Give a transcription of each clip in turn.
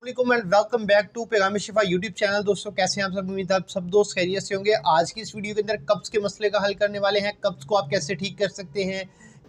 वालेकुम and welcome back to पैगाम शिफा YouTube channel. दोस्तों कैसे हैं आप सब? उम्मीद है आप सब दोस्त खैरियत से होंगे। आज की इस वीडियो के अंदर कब्ज़ के मसले का हल करने वाले हैं। कब्ज़ को आप कैसे ठीक कर सकते हैं,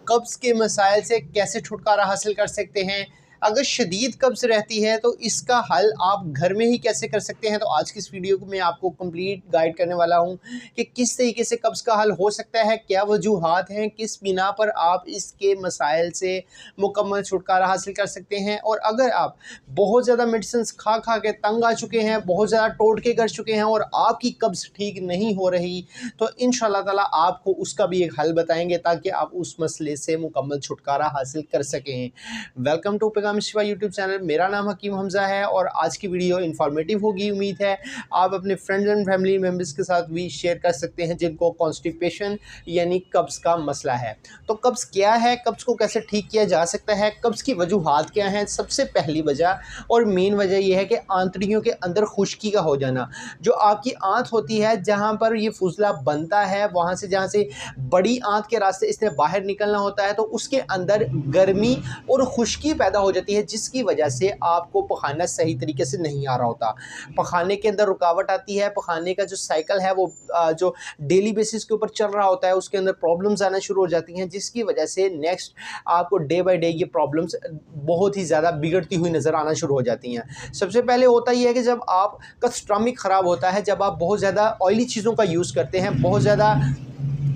कब्ज़ के मसाइल से कैसे छुटकारा हासिल कर सकते हैं। अगर शदीद कब्ज़ रहती है तो इसका हल आप घर में ही कैसे कर सकते हैं। तो आज की इस वीडियो को मैं आपको कंप्लीट गाइड करने वाला हूं कि किस तरीके से कब्ज़ का हल हो सकता है, क्या वजूहात हैं, किस बिना पर आप इसके मसाइल से मुकम्मल छुटकारा हासिल कर सकते हैं। और अगर आप बहुत ज़्यादा मेडिसिन खा खा के तंग आ चुके हैं, बहुत ज़्यादा टोटके कर चुके हैं और आपकी कब्ज़ ठीक नहीं हो रही, तो इंशाअल्लाह ताला आपको उसका भी एक हल बताएंगे ताकि आप उस मसले से मुकम्मल छुटकारा हासिल कर सकें। वेलकम टू पैगाम शिफा यूट्यूब चैनल। मेरा नाम हकीम हमज़ा है और आज की वीडियो इन्फॉर्मेटिव होगी। उम्मीद है आप अपने फ्रेंड्स एंड फैमिली मेम्बर्स के साथ भी शेयर कर सकते हैं जिनको कॉन्स्टिपेशन यानी कब्ज़ का मसला है। तो कब्ज़ क्या है, कब्ज़ को कैसे ठीक किया जा सकता है, कब्ज़ की वजूहात क्या हैं। सबसे पहली वजह और मेन वजह यह है कि आंतड़ियों के अंदर खुश्की का हो जाना। जो आपकी आंत होती है, जहाँ पर ये फुजला बनता है, वहाँ से जहाँ से बड़ी आंत के रास्ते इसने बाहर निकलना होता है, तो उसके अंदर गर्मी और खुश्की पैदा हो जाती है, जिसकी वजह से आपको पखाना सही तरीके से नहीं आ रहा होता। पखाने के अंदर रुकावट आती है, पखाने का जो साइकिल है वो जो डेली बेसिस के ऊपर चल रहा होता है उसके अंदर प्रॉब्लम्स आना शुरू हो जाती हैं, जिसकी वजह से नेक्स्ट आपको डे बाय डे ये प्रॉब्लम्स बहुत ही ज़्यादा बिगड़ती हुई नज़र आना शुरू हो जाती हैं। सबसे पहले होता ही है कि जब आपका स्टमक ख़राब होता है, जब आप बहुत ज़्यादा ऑयली चीज़ों का यूज़ करते हैं, बहुत ज़्यादा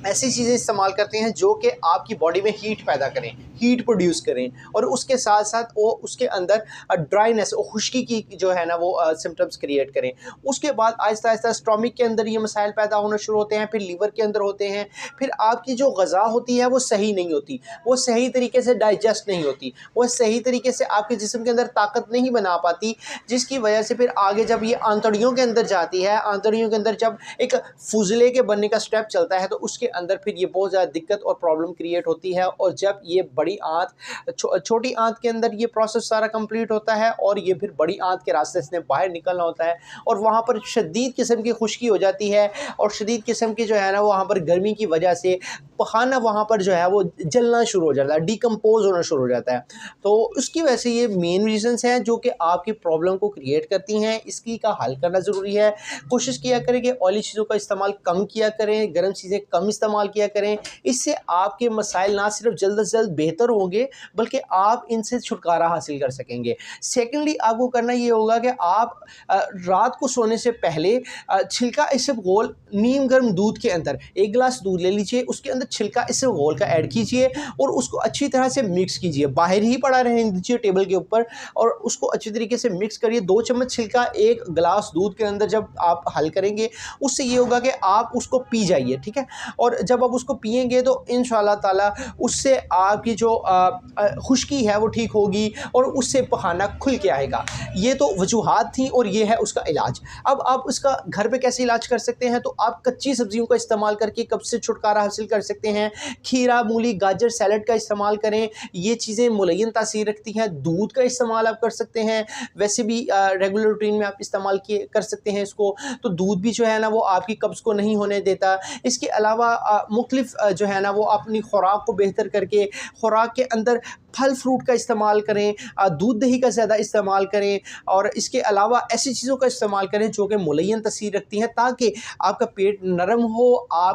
ऐसी चीज़ें इस्तेमाल करते हैं जो कि आपकी बॉडी में हीट पैदा करें, हीट प्रोड्यूस करें, और उसके साथ साथ वो उसके अंदर ड्राइनेस और खुश्की की जो है ना वो सिम्टम्स क्रिएट करें। उसके बाद आहिस्ता आहिस्ता स्टमक के अंदर ये मसाइल पैदा होना शुरू होते हैं, फिर लीवर के अंदर होते हैं, फिर आपकी जो ग़ज़ा होती है वो सही नहीं होती, वो सही तरीके से डाइजेस्ट नहीं होती, वो सही तरीके से आपके जिस्म के अंदर ताकत नहीं बना पाती, जिसकी वजह से फिर आगे जब ये आंतड़ियों के अंदर जाती है, आंतड़ियों के अंदर जब एक फुजले के बनने का स्टेप चलता है, तो उसके अंदर फिर ये बहुत ज़्यादा दिक्कत और प्रॉब्लम क्रिएट होती है। और जब ये बड़ी आंत छोटी आंत के अंदर ये प्रोसेस सारा कंप्लीट होता है और ये फिर बड़ी आंत के रास्ते से बाहर निकलना होता है, और वहाँ पर शदीद किस्म की खुश्की हो जाती है और शदीद किस्म की जो है ना वो वहाँ पर गर्मी की वजह से पखाना वहाँ पर जो है वो जलना शुरू हो जाता है, डिकम्पोज होना शुरू हो जाता है। तो उसकी वजह से ये मेन रीजंस हैं जो कि आपकी प्रॉब्लम को क्रिएट करती हैं। इसकी का हल करना ज़रूरी है। कोशिश किया करें कि ऑयली चीज़ों का इस्तेमाल कम किया करें, गर्म चीज़ें कम इस्तेमाल किया करें। इससे आपके मसाइल ना सिर्फ जल्द से जल्द बेहतर होंगे बल्कि आप इनसे छुटकारा हासिल कर सकेंगे। सेकेंडली आपको करना ये होगा कि आप रात को सोने से पहले छिलका इसबगोल नीम गर्म दूध के अंदर 1 गिलास दूध ले लीजिए, उसके अंदर छिलका इसबगोल का ऐड कीजिए और उसको अच्छी तरह से मिक्स कीजिए। बाहर ही पड़ा रहने दीजिए टेबल के ऊपर और उसको अच्छी तरीके से मिक्स करिए। 2 चम्मच छिलका 1 गिलास दूध के अंदर जब आप हल करेंगे, उससे ये होगा कि आप उसको पी जाइए, ठीक है। और जब आप उसको पिएंगे तो इंशाअल्लाह ताला उससे आपकी जो खुश्की है वो ठीक होगी और उससे पखाना खुल के आएगा। ये तो वजूहात थी और ये है उसका इलाज। अब आप उसका घर पे कैसे इलाज कर सकते हैं, तो आप कच्ची सब्जियों का इस्तेमाल करके कब्ज़ से छुटकारा हासिल कर सकते हैं। खीरा, मूली, गाजर, सैलड का इस्तेमाल करें, ये चीज़ें मुलय्यन तासीर रखती हैं। दूध का इस्तेमाल आप कर सकते हैं, वैसे भी रेगुलर रूटीन में आप इस्तेमाल कर सकते हैं इसको। तो दूध भी जो है ना वो आपकी कब्ज़ को नहीं होने देता। इसके अलावा मुख्तलिफ जो है ना वो अपनी खुराक को बेहतर करके खुराक के अंदर फल फ्रूट का इस्तेमाल करें, दूध दही का ज़्यादा इस्तेमाल करें, और इसके अलावा ऐसी चीज़ों का इस्तेमाल करें जो कि मुलय्यन तासीर रखती हैं ताकि आपका पेट नरम हो, आप